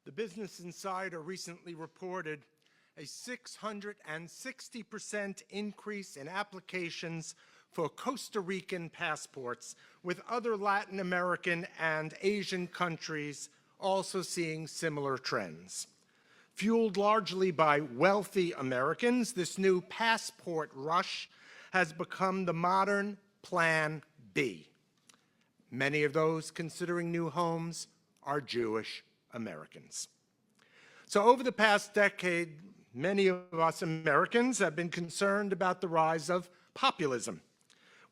The Business Insider recently reported a 660% increase in applications for Costa Rican passports, with other Latin American and Asian countries also seeing similar trends. Fueled largely by wealthy Americans, this new passport rush has become the modern Plan B. Many of those considering new homes are Jewish Americans. So over the past decade, many of us Americans have been concerned about the rise of populism.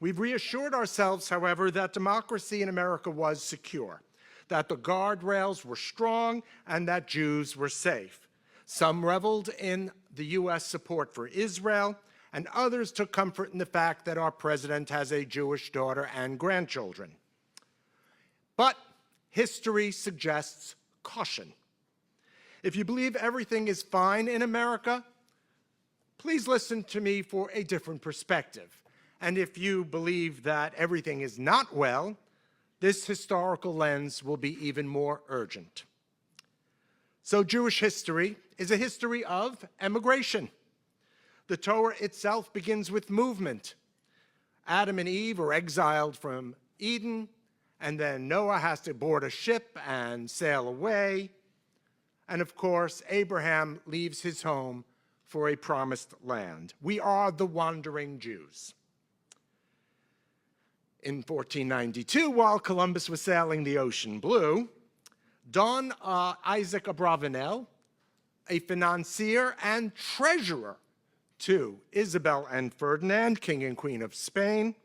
We've reassured ourselves, however, that democracy in America was secure, that the guardrails were strong, and that Jews were safe. Some reveled in the U.S. support for Israel, and others took comfort in the fact that our president has a Jewish daughter and grandchildren. But history suggests caution. If you believe everything is fine in America, please listen to me for a different perspective. And if you believe that everything is not well, this historical lens will be even more urgent. So Jewish history is a history of emigration. The Torah itself begins with movement. Adam and Eve are exiled from Eden, and then Noah has to board a ship and sail away. And of course, Abraham leaves his home for a promised land. We are the wandering Jews. In 1492, while Columbus was sailing the ocean blue, Don Isaac Abravanel, a financier and treasurer to Isabel and Ferdinand, King and Queen of Spain,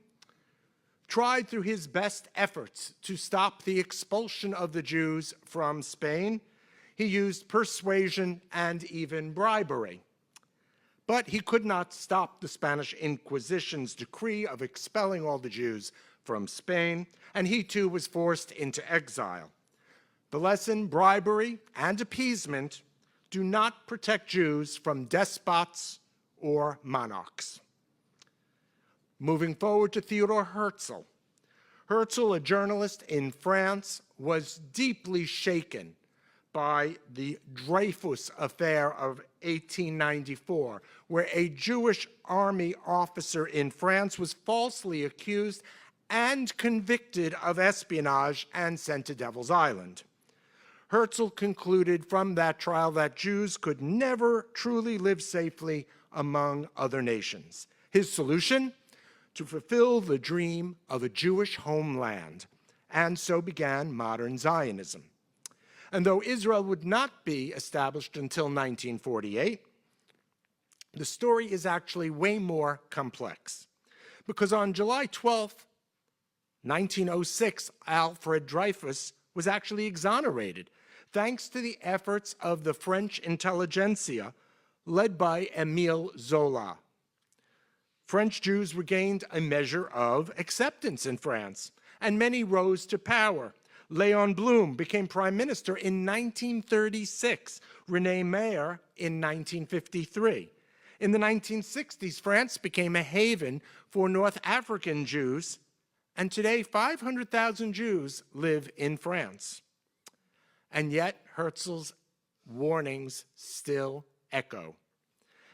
tried through his best efforts to stop the expulsion of the Jews from Spain. He used persuasion and even bribery. But he could not stop the Spanish Inquisition's decree of expelling all the Jews from Spain, and he too was forced into exile. The lesson: bribery and appeasement do not protect Jews from despots or monarchs. Moving forward to Theodor Herzl. Herzl, a journalist in France, was deeply shaken by the Dreyfus affair of 1894, where a Jewish army officer in France was falsely accused and convicted of espionage and sent to Devil's Island. Herzl concluded from that trial that Jews could never truly live safely among other nations. His solution? To fulfill the dream of a Jewish homeland, and so began modern Zionism. And though Israel would not be established until 1948, the story is actually way more complex. Because on July 12, 1906, Alfred Dreyfus was actually exonerated, thanks to the efforts of the French intelligentsia led by Émile Zola. French Jews regained a measure of acceptance in France, and many rose to power. Léon Blum became prime minister in 1936, René Mayer in 1953. In the 1960s, France became a haven for North African Jews, and today 500,000 Jews live in France. And yet, Herzl's warnings still echo.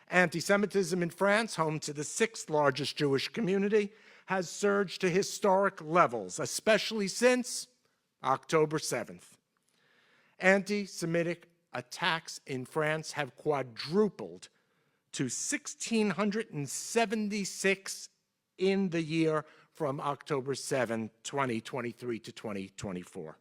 Anti-Semitism in France, home to the 6th largest Jewish community, has surged to historic levels, especially since October 7th. Anti-Semitic attacks in France have quadrupled to 1,676 in the year from October 7, 2023 to 2024.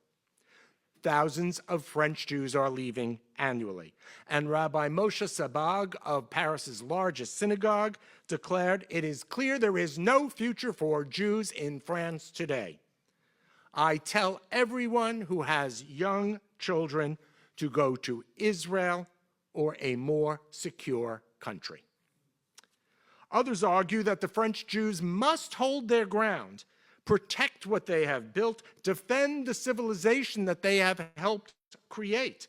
Thousands of French Jews are leaving annually. And Rabbi Moshe Sabag of Paris's largest synagogue declared, "It is clear there is no future for Jews in France today. I tell everyone who has young children to go to Israel or a more secure country." Others argue that the French Jews must hold their ground, protect what they have built, defend the civilization that they have helped create.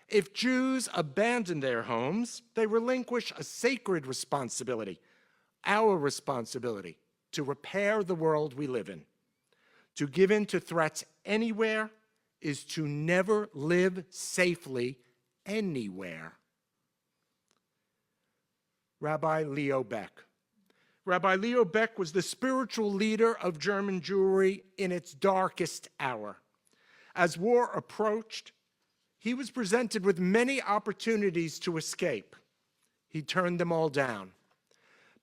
If Jews abandon their homes, they relinquish a sacred responsibility, our responsibility to repair the world we live in. To give in to threats anywhere is to never live safely anywhere. Rabbi Leo Baeck. Rabbi Leo Baeck was the spiritual leader of German Jewry in its darkest hour. As war approached, he was presented with many opportunities to escape. He turned them all down.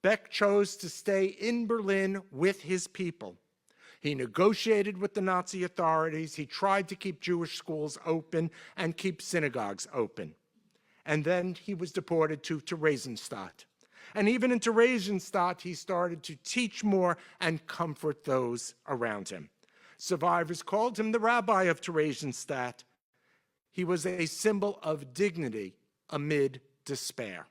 Baeck chose to stay in Berlin with his people. He negotiated with the Nazi authorities. He tried to keep Jewish schools open and keep synagogues open. And then he was deported to Theresienstadt. And even in Theresienstadt, he started to teach more and comfort those around him. Survivors called him the Rabbi of Theresienstadt. He was a symbol of dignity amid despair.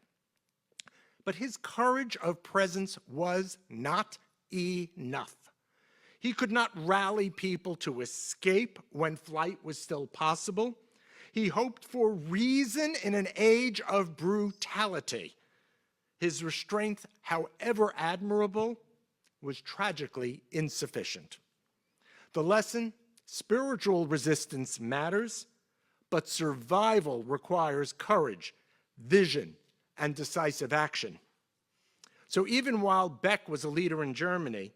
But his courage of presence was not enough. He could not rally people to escape when flight was still possible. He hoped for reason in an age of brutality. His restraint, however admirable, was tragically insufficient. The lesson: spiritual resistance matters, but survival requires courage, vision, and decisive action. So even while Baeck was a leader in Germany,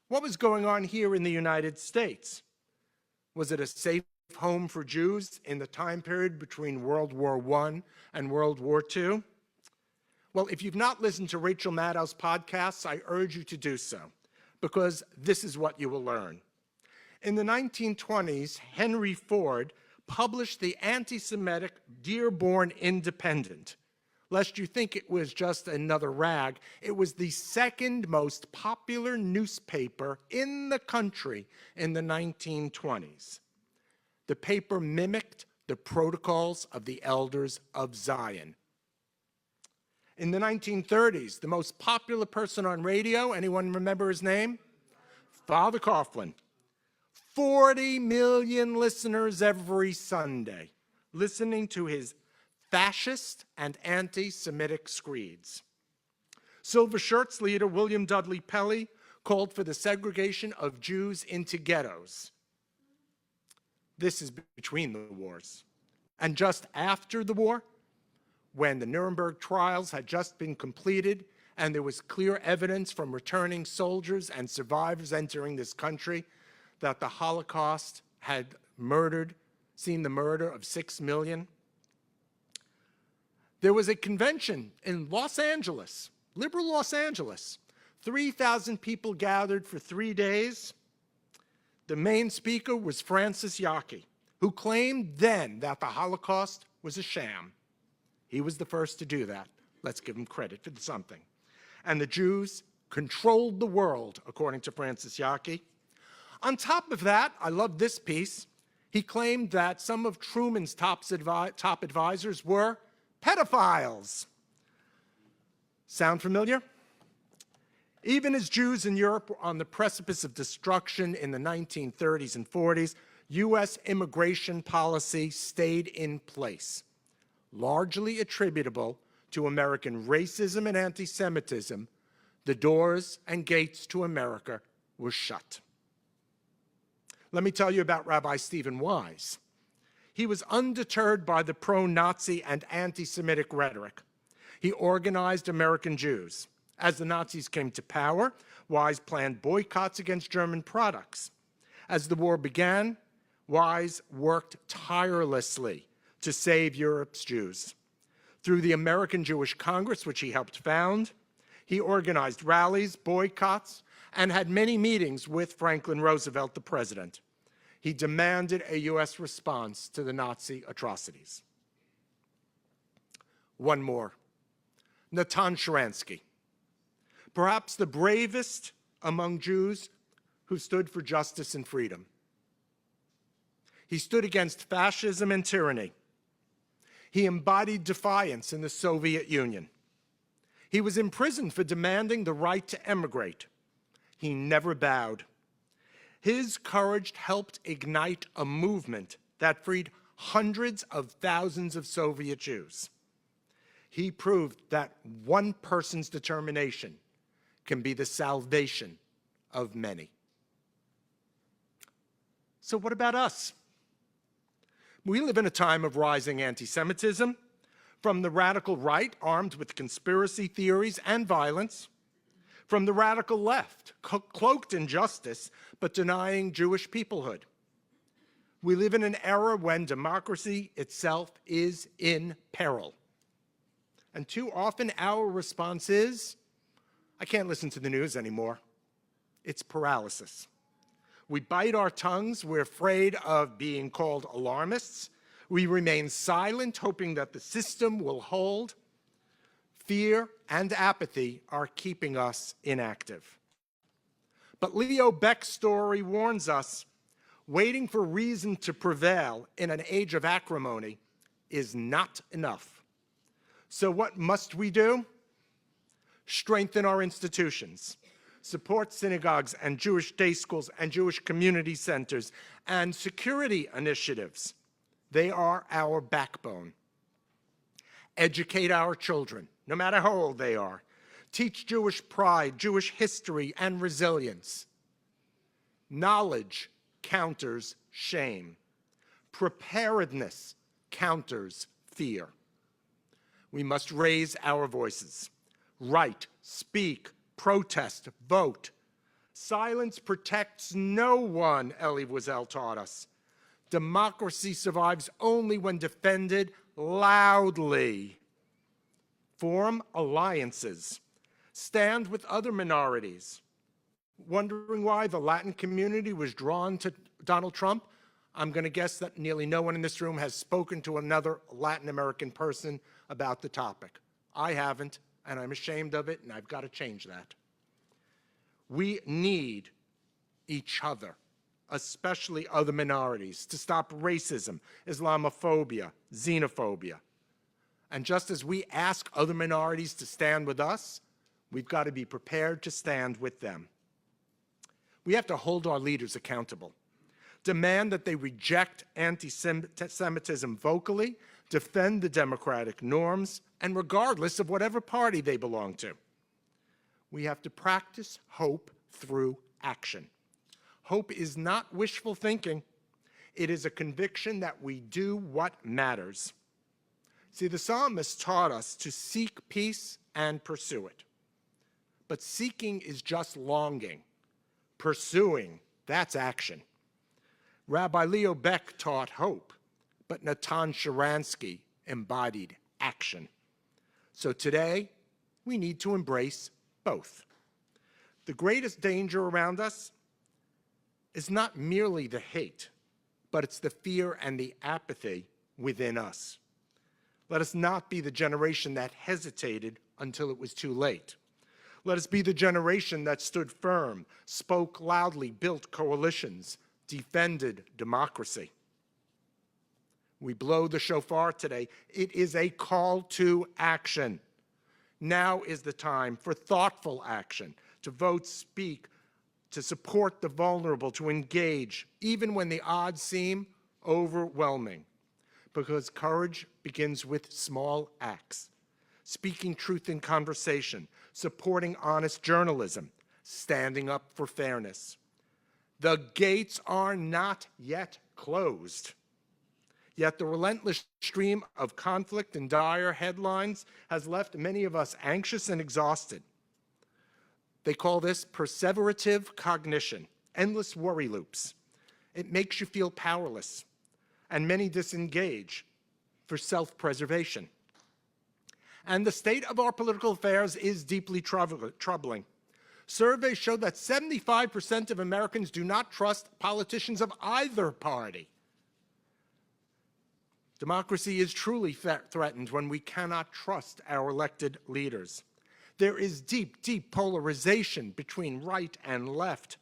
what was going on here in the United States? Was it a safe home for Jews in the time period between World War I and World War II? Well, if you've not listened to Rachel Maddow's podcasts, I urge you to do so, because this is what you will learn. In the 1920s, Henry Ford published the anti-Semitic Dearborn Independent. Lest you think it was just another rag, it was the second most popular newspaper in the country in the 1920s. The paper mimicked the protocols of the elders of Zion. In the 1930s, the most popular person on radio, anyone remember his name? Father Coughlin. 40 million listeners every Sunday, listening to his fascist and anti-Semitic screeds. Silver Shirts leader William Dudley Pelley called for the segregation of Jews into ghettos. This is between the wars. And just after the war, when the Nuremberg trials had just been completed and there was clear evidence from returning soldiers and survivors entering this country that the Holocaust had seen the murder of 6 million, there was a convention in Los Angeles, liberal Los Angeles. 3,000 people gathered for 3 days. The main speaker was Francis Yockey, who claimed then that the Holocaust was a sham. He was the first to do that. Let's give him credit for something. And the Jews controlled the world, according to Francis Yockey. On top of that, I love this piece. He claimed that some of Truman's top advisors were pedophiles. Sound familiar? Even as Jews in Europe were on the precipice of destruction in the 1930s and 40s, U.S. immigration policy stayed in place, largely attributable to American racism and anti-Semitism. The doors and gates to America were shut. Let me tell you about Rabbi Stephen Wise. He was undeterred by the pro-Nazi and anti-Semitic rhetoric. He organized American Jews. As the Nazis came to power, Wise planned boycotts against German products. As the war began, Wise worked tirelessly to save Europe's Jews. Through the American Jewish Congress, which he helped found, he organized rallies, boycotts, and had many meetings with Franklin Roosevelt, the president. He demanded a U.S. response to the Nazi atrocities. One more. Natan Sharansky, perhaps the bravest among Jews who stood for justice and freedom. He stood against fascism and tyranny. He embodied defiance in the Soviet Union. He was imprisoned for demanding the right to emigrate. He never bowed. His courage helped ignite a movement that freed hundreds of thousands of Soviet Jews. He proved that one person's determination can be the salvation of many. So what about us? We live in a time of rising anti-Semitism, from the radical right, armed with conspiracy theories and violence, from the radical left, cloaked in justice, but denying Jewish peoplehood. We live in an era when democracy itself is in peril. And too often our response is, I can't listen to the news anymore. It's paralysis. We bite our tongues. We're afraid of being called alarmists. We remain silent, hoping that the system will hold. Fear and apathy are keeping us inactive. But Leo Beck's story warns us, waiting for reason to prevail in an age of acrimony is not enough. So what must we do? Strengthen our institutions, support synagogues and Jewish day schools and Jewish community centers and security initiatives. They are our backbone. Educate our children, no matter how old they are. Teach Jewish pride, Jewish history, and resilience. Knowledge counters shame. Preparedness counters fear. We must raise our voices. Write, speak, protest, vote. Silence protects no one, Elie Wiesel taught us. Democracy survives only when defended loudly. Form alliances. Stand with other minorities. Wondering why the Latin community was drawn to Donald Trump? I'm going to guess that nearly no one in this room has spoken to another Latin American person about the topic. I haven't, and I'm ashamed of it, and I've got to change that. We need each other, especially other minorities, to stop racism, Islamophobia, xenophobia. And just as we ask other minorities to stand with us, we've got to be prepared to stand with them. We have to hold our leaders accountable, demand that they reject anti-Semitism vocally, defend the democratic norms, and regardless of whatever party they belong to. We have to practice hope through action. Hope is not wishful thinking. It is a conviction that we do what matters. See, the psalmist taught us to seek peace and pursue it. But seeking is just longing. Pursuing, that's action. Rabbi Leo Beck taught hope, but Natan Sharansky embodied action. So today, we need to embrace both. The greatest danger around us is not merely the hate, but it's the fear and the apathy within us. Let us not be the generation that hesitated until it was too late. Let us be the generation that stood firm, spoke loudly, built coalitions, defended democracy. We blow the shofar today. It is a call to action. Now is the time for thoughtful action, to vote, speak, to support the vulnerable, to engage, even when the odds seem overwhelming. Because courage begins with small acts. Speaking truth in conversation, supporting honest journalism, standing up for fairness. The gates are not yet closed. Yet the relentless stream of conflict and dire headlines has left many of us anxious and exhausted. They call this perseverative cognition, endless worry loops. It makes you feel powerless, and many disengage for self-preservation. And the state of our political affairs is deeply troubling. Surveys show that 75% of Americans do not trust politicians of either party. Democracy is truly threatened when we cannot trust our elected leaders. There is deep, deep polarization between right and left.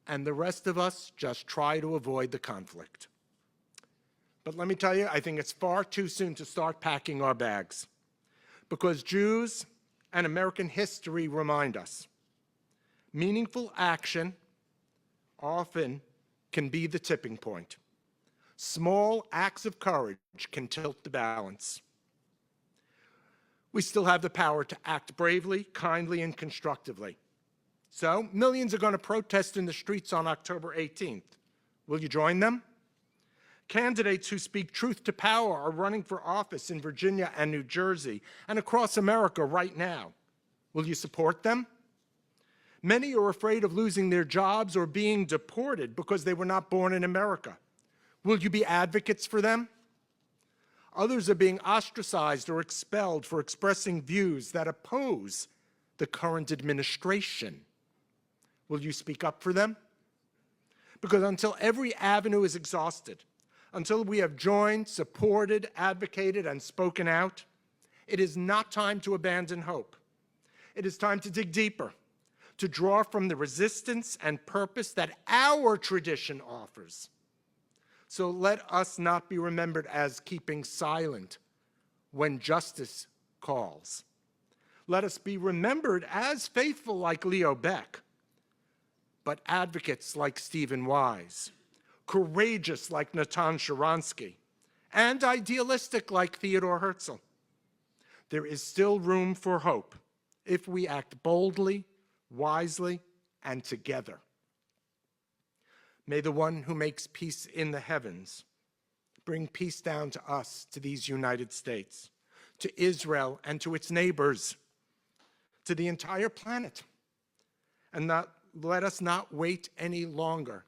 And the rest of us just try to avoid the conflict. But let me tell you, I think it's far too soon to start packing our bags, because Jews and American history remind us meaningful action often can be the tipping point. Small acts of courage can tilt the balance. We still have the power to act bravely, kindly, and constructively. So, millions are going to protest in the streets on October 18th. Will you join them? Candidates who speak truth to power are running for office in Virginia and New Jersey and across America right now. Will you support them? Many are afraid of losing their jobs or being deported because they were not born in America. Will you be advocates for them? Others are being ostracized or expelled for expressing views that oppose the current administration. Will you speak up for them? Because until every avenue is exhausted, until we have joined, supported, advocated, and spoken out, it is not time to abandon hope. It is time to dig deeper, to draw from the resistance and purpose that our tradition offers. So let us not be remembered as keeping silent when justice calls. Let us be remembered as faithful like Leo Beck, but advocates like Stephen Wise, courageous like Natan Sharansky, and idealistic like Theodore Herzl. There is still room for hope if we act boldly, wisely, and together. May the one who makes peace in the heavens bring peace down to us, to these United States, to Israel and to its neighbors, to the entire planet. And let us not wait any longer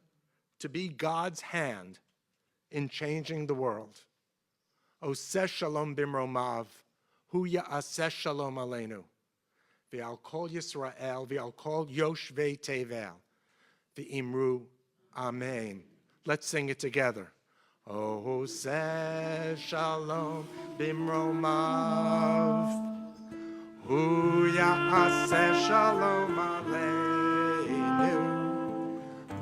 to be God's hand in changing the world. Oseh shalom bimromav, hu ya'aseh shalom aleinu, ve'al kol Yisrael, ve'al kol yoshvei tevel, ve'imru amen. Let's sing it together. Oseh shalom bimromav, hu ya'aseh shalom aleinu,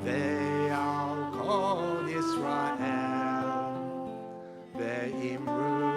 ve'al kol Yisrael, ve'imru